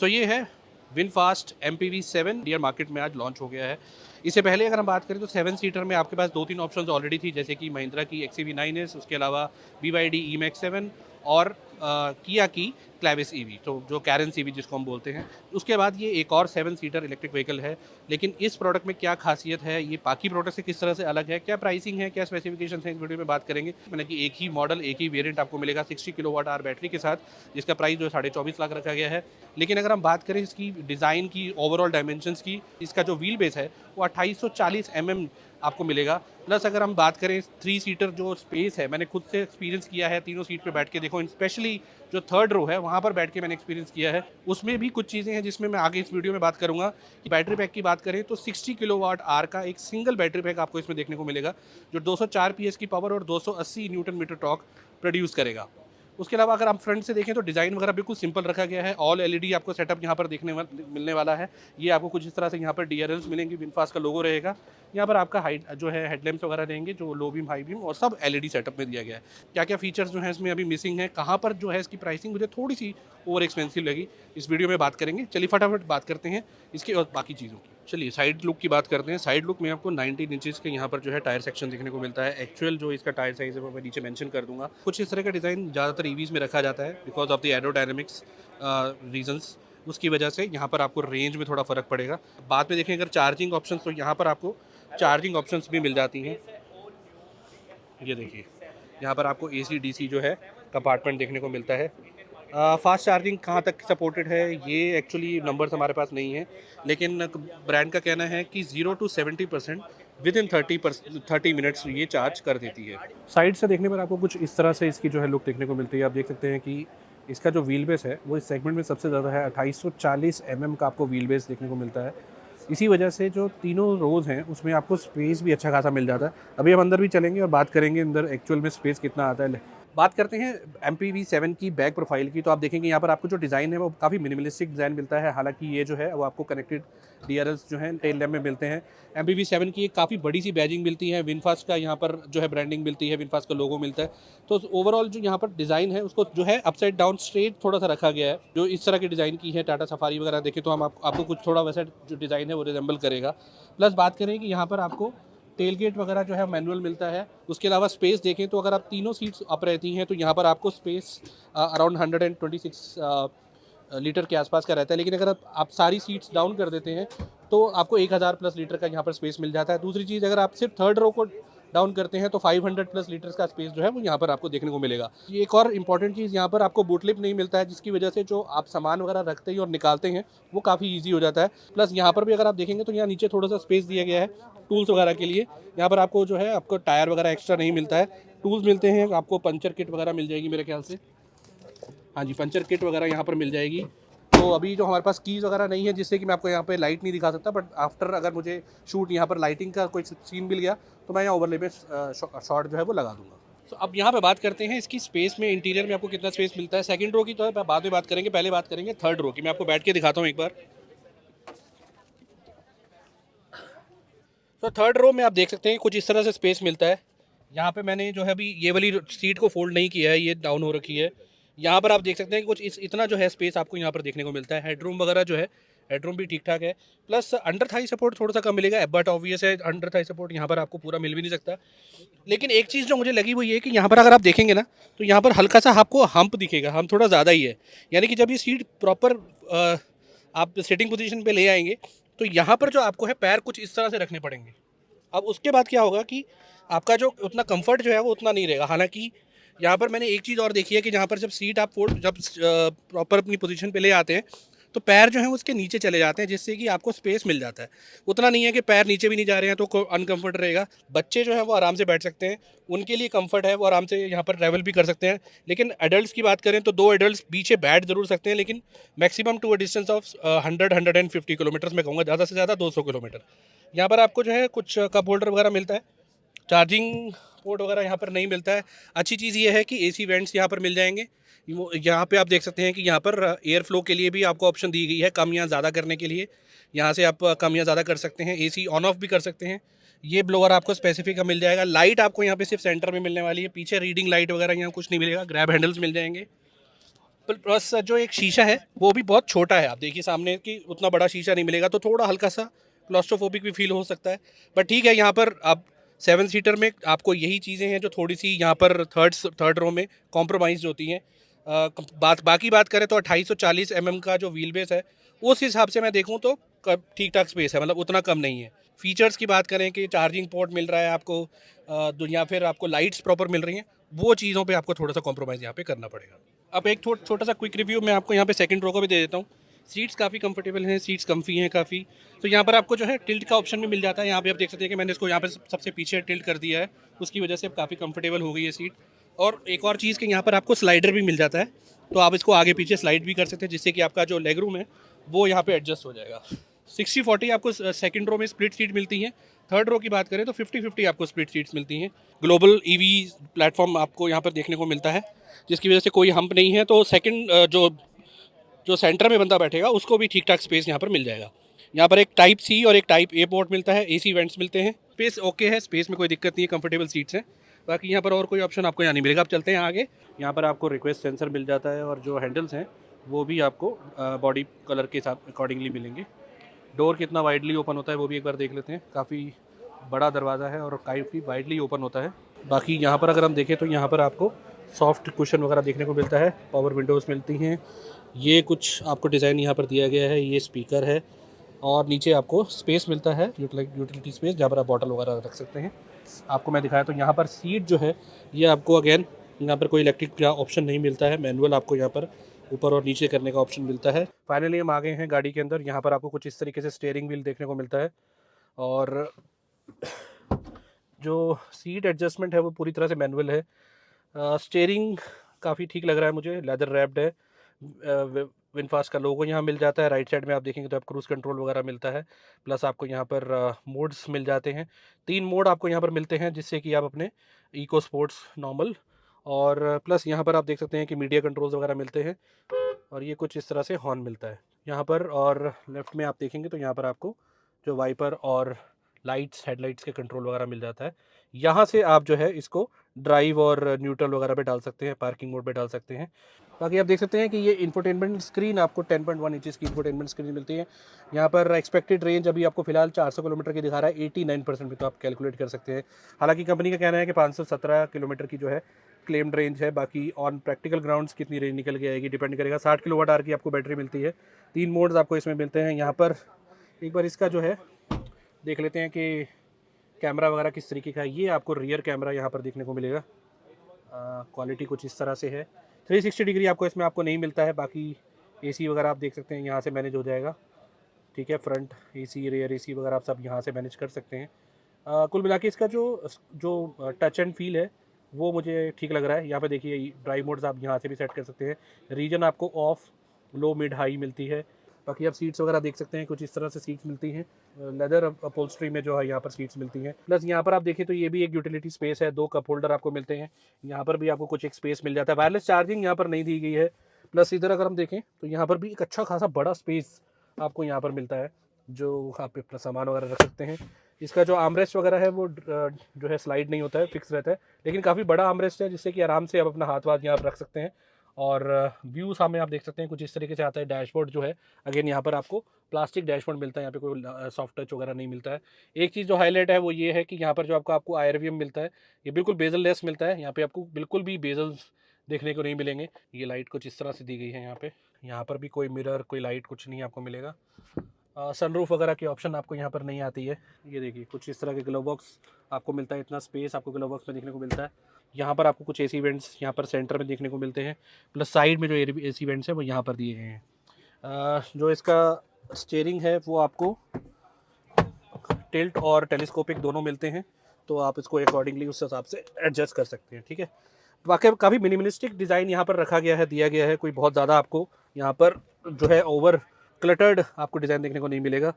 तो ये है विनफास्ट MPV7 इंडियन मार्केट में आज लॉन्च हो गया है। इससे पहले अगर हम बात करें तो 7 सीटर में आपके पास 2-3 ऑप्शंस ऑलरेडी थी, जैसे कि महिंद्रा की XUV9S, उसके अलावा BYD E-MAX 7 और किया की क्लैविस EV, तो जो कैरन CV जिसको हम बोलते हैं। उसके बाद ये एक और 7 सीटर इलेक्ट्रिक व्हीकल है। लेकिन इस प्रोडक्ट में क्या खासियत है, ये बाकी प्रोडक्ट से किस तरह से अलग है, क्या प्राइसिंग है, क्या स्पेसिफिकेशन है, इस वीडियो में बात करेंगे। मैंने कि एक ही मॉडल, एक ही वेरिएंट आपको मिलेगा 60 किलोवाट आवर बैटरी के साथ, जिसका प्राइस जो है 24.5 लाख रखा गया है। लेकिन अगर हम बात करें इसकी डिज़ाइन की, ओवरऑल डायमेंशंस की, इसका जो व्हील बेस है वो 2840 mm आपको मिलेगा। प्लस अगर हम बात करें 3 सीटर जो स्पेस है, मैंने खुद से एक्सपीरियंस किया है, तीनों सीट पे बैठ के देखो, स्पेशली जो थर्ड रो है वहाँ पर बैठ के मैंने एक्सपीरियंस किया है। उसमें भी कुछ चीज़ें हैं जिसमें मैं आगे इस वीडियो में बात करूँगा। कि बैटरी पैक की बात करें तो 60 किलोवाट आवर का एक सिंगल बैटरी पैक आपको इसमें देखने को मिलेगा, जो 204 PS की पावर और 280 न्यूटन मीटर टॉर्क प्रोड्यूस करेगा। उसके अलावा अगर आप फ्रंट से देखें तो डिज़ाइन वगैरह बिल्कुल सिंपल रखा गया है। ऑल LED आपको सेटअप यहाँ पर मिलने वाला है। ये आपको कुछ इस तरह से यहाँ पर DRLs मिलेंगी, विनफास्ट का लोगो रहेगा। यहाँ पर आपका हाइट जो है हेडलैम्प्स वगैरह रहेंगे, जो लो बीम, हाई बीम, और सब LED सेटअप में दिया गया है। क्या क्या फीचर्स जो है इसमें अभी मिसिंग है, कहाँ पर जो है इसकी प्राइसिंग मुझे थोड़ी सी ओवर एक्सपेंसिव लगी, इस वीडियो में बात करेंगे। चलिए फटाफट बात करते हैं इसके और बाकी चीज़ों की। चलिए साइड लुक की बात करते हैं। साइड लुक में आपको 19 इंचेस के यहाँ पर जो है टायर सेक्शन देखने को मिलता है। एक्चुअल जो इसका टायर साइज है वो मैं नीचे मेंशन कर दूंगा। कुछ इस तरह का डिज़ाइन ज़्यादातर EVs में रखा जाता है because of the aerodynamics reasons. उसकी वजह से यहाँ पर आपको रेंज में थोड़ा फ़र्क पड़ेगा। बाद में देखें अगर चार्जिंग ऑप्शन, तो यहाँ पर आपको चार्जिंग ऑप्शंस भी मिल जाती हैं। ये देखिए, यहाँ पर आपको AC DC जो है कंपार्टमेंट देखने को मिलता है। फास्ट चार्जिंग कहाँ तक सपोर्टेड है ये एक्चुअली नंबर्स हमारे पास नहीं है, लेकिन ब्रांड का कहना है कि 0 to 70% विद इन 30 मिनट्स ये चार्ज कर देती है। साइड से देखने पर आपको कुछ इस तरह से इसकी जो है लुक देखने को मिलती है। आप देख सकते हैं कि इसका जो व्हील बेस है वो इस सेगमेंट में सबसे ज़्यादा है। 2840 mm का आपको व्हील बेस देखने को मिलता है। इसी वजह से जो तीनों रोज़ हैं उसमें आपको स्पेस भी अच्छा खासा मिल जाता है। अभी हम अंदर भी चलेंगे और बात करेंगे अंदर एक्चुअल में स्पेस कितना आता है। बात करते हैं MPV7 की बैक प्रोफाइल की, तो आप देखेंगे यहाँ पर आपको जो डिज़ाइन है वो काफ़ी मिनिमलिस्टिक डिज़ाइन मिलता है। हालांकि ये जो है वो आपको कनेक्टेड DRLs जो हैं टेल लैम्प में मिलते हैं। MPV7 की एक काफ़ी बड़ी सी बैजिंग मिलती है, विनफास्ट का यहाँ पर जो है ब्रांडिंग मिलती है, विनफास्ट का लोगो मिलता है। तो ओवरऑल जो यहाँ पर डिज़ाइन है उसको जो है अपसाइड डाउन स्ट्रेट थोड़ा सा रखा गया है। जो इस तरह की डिज़ाइन की है टाटा सफारी वगैरह देखें तो हम आपको कुछ थोड़ा वैसा जो डिज़ाइन है वो रिजेंबल करेगा। प्लस बात करें कि यहाँ पर आपको टेल गेट वगैरह जो है मैनुअल मिलता है। उसके अलावा स्पेस देखें तो अगर आप तीनों सीट्स अप रहती हैं तो यहाँ पर आपको स्पेस अराउंड 126 लीटर के आसपास का रहता है। लेकिन अगर आप सारी सीट्स डाउन कर देते हैं तो आपको 1000 प्लस लीटर का यहाँ पर स्पेस मिल जाता है। दूसरी चीज़, अगर आप सिर्फ थर्ड रो को डाउन करते हैं तो 500 प्लस लीटर्स का स्पेस जो है वो यहाँ पर आपको देखने को मिलेगा। ये एक और इंपॉर्टेंट चीज़, यहाँ पर आपको बूट लिप नहीं मिलता है, जिसकी वजह से जो आप सामान वगैरह रखते हैं और निकालते हैं वो काफ़ी ईजी हो जाता है। प्लस यहाँ पर भी अगर आप देखेंगे तो यहाँ नीचे थोड़ा सा स्पेस दिया गया है टूल्स वगैरह के लिए। यहाँ पर आपको जो है आपको टायर वगैरह एक्स्ट्रा नहीं मिलता है, टूल्स मिलते हैं। आपको पंचर किट वगैरह मिल जाएगी मेरे ख्याल से। हाँ जी, पंचर किट वगैरह यहाँ पर मिल जाएगी। तो अभी जो हमारे पास कीज़ वगैरह नहीं है, जिससे कि मैं आपको यहाँ पे लाइट नहीं दिखा सकता, बट आफ्टर अगर मुझे शूट यहाँ पर लाइटिंग का कोई सीन मिल गया तो मैं यहाँ ओवरले पे शॉट जो है वो लगा दूंगा। तो अब यहाँ पे बात करते हैं इसकी स्पेस में, इंटीरियर में आपको कितना स्पेस मिलता है। सेकंड रो की तो बाद में बात करेंगे, पहले बात करेंगे थर्ड रो की। मैं आपको बैठ के दिखाता हूँ एक बार। तो थर्ड रो में आप देख सकते हैं कुछ इस तरह से स्पेस मिलता है। यहाँ पे मैंने जो है अभी ये वाली सीट को फोल्ड नहीं किया है, ये डाउन हो रखी है। यहाँ पर आप देख सकते हैं कुछ इतना जो है स्पेस आपको यहाँ पर देखने को मिलता है। हेडरूम वगैरह जो है, हेडरूम भी ठीक ठाक है। प्लस अंडर थाई सपोर्ट थोड़ा सा कम मिलेगा, बट ऑब्वियस है अंडर थाई सपोर्ट यहाँ पर आपको पूरा मिल भी नहीं सकता। लेकिन एक चीज़ जो मुझे लगी वो ये कि यहाँ पर अगर आप देखेंगे ना तो यहाँ पर हल्का सा आपको हम्प दिखेगा, हम थोड़ा ज़्यादा ही है। यानी कि जब ये सीट प्रॉपर आप सिटिंग पोजीशन पे ले आएंगे तो यहाँ पर जो आपको है पैर कुछ इस तरह से रखने पड़ेंगे। अब उसके बाद क्या होगा कि आपका जो उतना कंफर्ट जो है वो उतना नहीं रहेगा। हालांकि यहाँ पर मैंने एक चीज़ और देखी है कि यहाँ पर जब सीट आप फोल्ड जब प्रॉपर अपनी पोजीशन पे ले आते हैं तो पैर जो हैं उसके नीचे चले जाते हैं, जिससे कि आपको स्पेस मिल जाता है। उतना नहीं है कि पैर नीचे भी नहीं जा रहे हैं तो अनकंफर्ट रहेगा। बच्चे जो हैं वो आराम से बैठ सकते हैं, उनके लिए कंफर्ट है, वो आराम से यहाँ पर ट्रैवल भी कर सकते हैं। लेकिन एडल्ट्स की बात करें तो 2 एडल्ट्स पीछे बैठ जरूर सकते हैं, लेकिन maximum to a distance of 150 kilometre मैं कहूँगा, ज़्यादा से ज़्यादा 200 किलोमीटर। यहाँ पर आपको जो है कुछ कप होल्डर वगैरह मिलता है, चार्जिंग पोर्ट वगैरह यहाँ पर नहीं मिलता है। अच्छी चीज़ ये है कि AC वेंट्स यहाँ पर मिल जाएंगे। यहाँ पे आप देख सकते हैं कि यहाँ पर एयर फ्लो के लिए भी आपको ऑप्शन दी गई है, कम या ज़्यादा करने के लिए। यहाँ से आप कम या ज़्यादा कर सकते हैं, AC ऑन ऑफ भी कर सकते हैं। ये ब्लोअर आपको स्पेसिफिक मिल जाएगा। लाइट आपको यहाँ पे सिर्फ सेंटर में मिलने वाली है, पीछे रीडिंग लाइट वगैरह यहाँ कुछ नहीं मिलेगा। ग्रैब हैंडल्स मिल जाएंगे। प्लस जो एक शीशा है वो भी बहुत छोटा है, आप देखिए सामने कि उतना बड़ा शीशा नहीं मिलेगा, तो थोड़ा हल्का सा क्लॉस्ट्रोफोबिक भी फील हो सकता है। बट ठीक है, यहाँ पर आप 7 सीटर में आपको यही चीज़ें हैं जो थोड़ी सी यहाँ पर थर्ड रो में कॉम्प्रोमाइज़ होती हैं। बाकी बात करें तो 2840 mm का जो व्हील बेस है, उस हिसाब से मैं देखूँ तो ठीक ठाक स्पेस है, मतलब उतना कम नहीं है। फीचर्स की बात करें कि चार्जिंग पोर्ट मिल रहा है आपको, या फिर आपको लाइट्स प्रॉपर मिल रही हैं, वो चीज़ों पे आपको थोड़ा सा कॉम्प्रोमाइज़ यहाँ पे करना पड़ेगा। अब एक छोटा सा क्विक रिव्यू मैं आपको यहाँ पे सेकंड रो का भी दे देता हूँ। सीट्स काफ़ी कंफर्टेबल हैं, सीट्स कम्फी हैं काफ़ी। तो यहाँ पर आपको जो है टिल्ट का ऑप्शन भी मिल जाता है। यहाँ पे आप देख सकते हैं कि मैंने इसको यहाँ पे सबसे पीछे टिल्ट कर दिया है, उसकी वजह से काफ़ी कंफर्टेबल हो गई है सीट। और एक और चीज़ कि यहाँ पर आपको स्लाइडर भी मिल जाता है, तो आप इसको आगे पीछे स्लाइड भी कर सकते हैं, जिससे कि आपका जो लेग रूम है वो यहाँ पे एडजस्ट हो जाएगा। 60-40 आपको सेकंड रो में स्प्लिट सीट मिलती हैं। थर्ड रो की बात करें तो 50-50 आपको स्प्लिट सीट्स मिलती हैं। ग्लोबल ईवी प्लेटफॉर्म आपको यहाँ पर देखने को मिलता है, जिसकी वजह से कोई हम्प नहीं है। तो सेकंड जो जो सेंटर में बंदा बैठेगा उसको भी ठीक ठाक स्पेस यहाँ पर मिल जाएगा। यहाँ पर एक टाइप सी और एक टाइप ए पोर्ट मिलता है, AC वेंट्स मिलते हैं। स्पेस ओके है, स्पेस में कोई दिक्कत नहीं है, कंफर्टेबल सीट्स हैं। बाकी यहाँ पर और कोई ऑप्शन आपको यहाँ नहीं मिलेगा। आप चलते हैं आगे। यहाँ पर आपको रिक्वेस्ट सेंसर मिल जाता है, और जो हैंडल्स हैं वो भी आपको बॉडी कलर के साथ अकॉर्डिंगली मिलेंगे। डोर कितना वाइडली ओपन होता है वो भी एक बार देख लेते हैं। काफ़ी बड़ा दरवाज़ा है और काफ़ी वाइडली ओपन होता है। बाकी यहाँ पर अगर हम देखें तो यहाँ पर आपको सॉफ्ट कुशन वगैरह देखने को मिलता है, पावर विंडोज़ मिलती हैं। ये कुछ आपको डिज़ाइन यहाँ पर दिया गया है, ये स्पीकर है, और नीचे आपको स्पेस मिलता है, यूटिलिटी स्पेस, जहाँ पर आप बॉटल वगैरह रख सकते हैं। आपको मैं दिखाया तो यहाँ पर सीट जो है ये आपको अगेन यहाँ पर कोई इलेक्ट्रिक का ऑप्शन नहीं मिलता है, मैनुअल आपको यहाँ पर ऊपर और नीचे करने का ऑप्शन मिलता है। फाइनली हम आ गए हैं गाड़ी के अंदर। यहाँ पर आपको कुछ इस तरीके से स्टीयरिंग व्हील देखने को मिलता है, और जो सीट एडजस्टमेंट है वो पूरी तरह से मैनुअल है। स्टीयरिंग काफ़ी ठीक लग रहा है मुझे, लेदर रैप्ड है। विनफास्ट का लोगो यहाँ मिल जाता है। राइट साइड में आप देखेंगे तो आप क्रूज़ कंट्रोल वगैरह मिलता है। प्लस आपको यहाँ पर मोड्स मिल जाते हैं, 3 मोड आपको यहाँ पर मिलते हैं, जिससे कि आप अपने इको स्पोर्ट्स, नॉर्मल, और प्लस यहाँ पर आप देख सकते हैं कि मीडिया कंट्रोल्स वगैरह मिलते हैं। और ये कुछ इस तरह से हॉर्न मिलता है यहाँ पर। और लेफ़्ट में आप देखेंगे तो यहाँ पर आपको जो वाइपर और लाइट्स, हेडलाइट्स के कंट्रोल वगैरह मिल जाता है। यहाँ से आप जो है इसको ड्राइव और न्यूट्रल वगैरह पे डाल सकते हैं, पार्किंग मोड पे डाल सकते हैं। बाकी आप देख सकते हैं कि ये इंफोटेनमेंट स्क्रीन आपको 10.1 इंचज़ की इंफोटेनमेंट स्क्रीन मिलती है। यहाँ पर एक्सपेक्टेड रेंज अभी आपको फिलहाल 400 किलोमीटर की दिखा रहा है, 89% में, तो आप कैलकुलेट कर सकते हैं। हालांकि कंपनी का कहना है कि 517 किलोमीटर की जो है क्लेम्ड रेंज है। बाकी ऑन प्रैक्टिकल ग्राउंड्स कितनी रेंज निकल के आएगी डिपेंड करेगा। 60 किलोवाट आवर की आपको बैटरी मिलती है। 3 मोड्स आपको इसमें मिलते हैं। यहाँ पर एक बार इसका जो है देख लेते हैं कि कैमरा वगैरह किस तरीके का है। ये आपको रियर कैमरा यहाँ पर देखने को मिलेगा। क्वालिटी कुछ इस तरह से है। 360 डिग्री आपको इसमें आपको नहीं मिलता है। बाकी AC वगैरह आप देख सकते हैं यहाँ से मैनेज हो जाएगा। ठीक है, फ्रंट AC, रियर AC वगैरह आप सब यहाँ से मैनेज कर सकते हैं। कुल मिला के इसका जो जो टच एंड फील है वो मुझे ठीक लग रहा है। यहाँ पे देखिए ड्राइव मोड्स आप यहाँ से भी सेट कर सकते हैं। रीजन आपको ऑफ, लो, मिड, हाई मिलती है। बाकी आप सीट्स वगैरह देख सकते हैं, कुछ इस तरह से सीट्स मिलती हैं। लेदर अपहोल्स्ट्री में जो है यहाँ पर सीट्स मिलती हैं। प्लस यहाँ पर आप देखें तो ये भी एक यूटिलिटी स्पेस है, 2 कप होल्डर आपको मिलते हैं। यहाँ पर भी आपको कुछ एक स्पेस मिल जाता है। वायरलेस चार्जिंग यहाँ पर नहीं दी गई है। प्लस इधर अगर हम देखें तो यहाँ पर भी एक अच्छा खासा बड़ा स्पेस आपको यहाँ पर मिलता है, जो आप अपना सामान वगैरह रख सकते हैं। इसका जो आर्मरेस्ट वगैरह है वो जो है स्लाइड नहीं होता है, फिक्स रहता है, लेकिन काफ़ी बड़ा आर्मरेस्ट है, जिससे कि आराम से आप अपना हाथ वाथ यहाँ पर रख सकते हैं। और व्यू सामने आप देख सकते हैं कुछ इस तरीके से आता है। डैशबोर्ड जो है अगेन यहाँ पर आपको प्लास्टिक डैशबोर्ड मिलता है, यहाँ पे कोई सॉफ्ट टच वगैरह नहीं मिलता है। एक चीज़ जो हाईलाइट है वो ये है कि यहाँ पर जो आपको IRVM मिलता है, ये बिल्कुल बेजल लेस मिलता है। यहाँ पे आपको बिल्कुल भी बेजल्स देखने को नहीं मिलेंगे। ये लाइट कुछ इस तरह से दी गई है यहाँ पे। यहाँ पर भी कोई मिरर, कोई लाइट, कुछ नहीं आपको मिलेगा। सनरूफ वगैरह की ऑप्शन आपको यहाँ पर नहीं आती है। ये देखिए कुछ इस तरह के ग्लो बॉक्स आपको मिलता है, इतना स्पेस आपको ग्लो बॉक्स में देखने को मिलता है। यहाँ पर आपको कुछ AC वेंट्स यहाँ पर सेंटर में देखने को मिलते हैं। प्लस साइड में जो AC वेंट्स हैं वो यहाँ पर दिए गए हैं। जो इसका स्टीयरिंग है वो आपको टिल्ट और टेलीस्कोपिक दोनों मिलते हैं, तो आप इसको अकॉर्डिंगली उस हिसाब से एडजस्ट कर सकते हैं। ठीक है, वाकई काफ़ी मिनिमलिस्टिक डिज़ाइन यहाँ पर रखा गया है, दिया गया है। कोई बहुत ज़्यादा आपको यहाँ पर जो है ओवर क्लटर्ड आपको डिज़ाइन देखने को नहीं मिलेगा।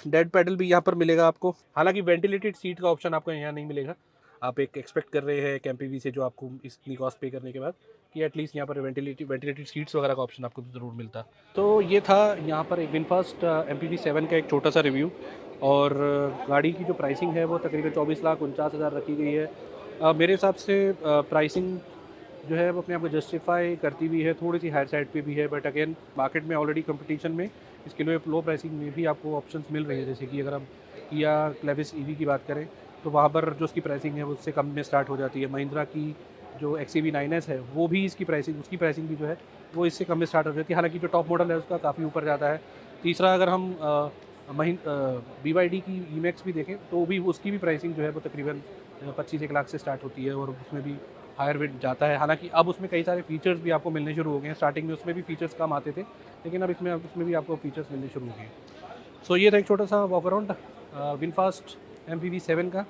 डेड पैडल भी यहाँ पर मिलेगा आपको। हालांकि वेंटिलेटेड सीट का ऑप्शन आपको यहाँ नहीं मिलेगा। आप एक एक्सपेक्ट कर रहे हैं एक MPV से, जो आपको इतनी कॉस्ट पे करने के बाद, कि एटलीस्ट यहाँ पर वेंटिलेटेड सीट्स वगैरह का ऑप्शन आपको ज़रूर मिलता। तो ये था यहाँ पर एक विनफास्ट MPV 7 का एक छोटा सा रिव्यू। और गाड़ी की जो प्राइसिंग है वो तकरीबन 24,49,000 रखी गई है। मेरे हिसाब से प्राइसिंग जो है वो अपने आप को जस्टिफाई करती भी है, थोड़ी सी हायर साइड पे भी है, बट अगेन मार्केट में ऑलरेडी कंपटीशन में इसके लिए लो प्राइसिंग में भी आपको ऑप्शंस मिल रही है। जैसे कि अगर हम किया क्लेविस ईवी की बात करें तो वहाँ पर जो उसकी प्राइसिंग है वो उससे कम में स्टार्ट हो जाती है। महिंद्रा की जो XEV9S है वो भी इसकी प्राइसिंग भी जो है वो इससे कम में स्टार्ट हो जाती है। हालांकि जो टॉप मॉडल है उसका काफ़ी ऊपर जाता है। तीसरा अगर हम BYD की E-Max भी देखें तो भी उसकी भी प्राइसिंग जो है वो तकरीबन 25 लाख से स्टार्ट होती है और उसमें भी हायर वेट जाता है। हालांकि अब उसमें कई सारे फीचर्स भी आपको मिलने शुरू हो गए हैं। स्टार्टिंग में उसमें भी फीचर्स कम आते थे, लेकिन अब उसमें भी आपको फीचर्स मिलने शुरू हो गए हैं। सो ये था एक छोटा सा वॉक अराउंड विनफास्ट MPV 7 का।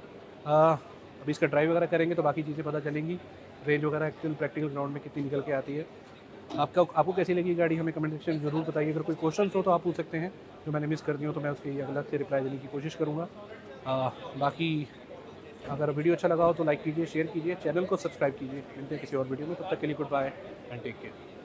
अभी इसका ड्राइव वगैरह करेंगे तो बाकी चीज़ें पता चलेंगी, रेंज वगैरह एक्चुअल प्रैक्टिकल ग्राउंड में कितनी निकल के आती है। आपको कैसी लगी गाड़ी हमें कमेंट सेक्शन में ज़रूर बताइए। अगर कोई क्वेश्चन हो तो आप पूछ सकते हैं, जो मैंने मिस कर दी हो तो मैं उसकी अलग से रिप्लाई देने की कोशिश करूँगा। बाकी अगर वीडियो अच्छा लगा हो तो लाइक कीजिए, शेयर कीजिए, चैनल को सब्सक्राइब कीजिए। मिलते हैं किसी और वीडियो में, तब तक के लिए good bye and take care.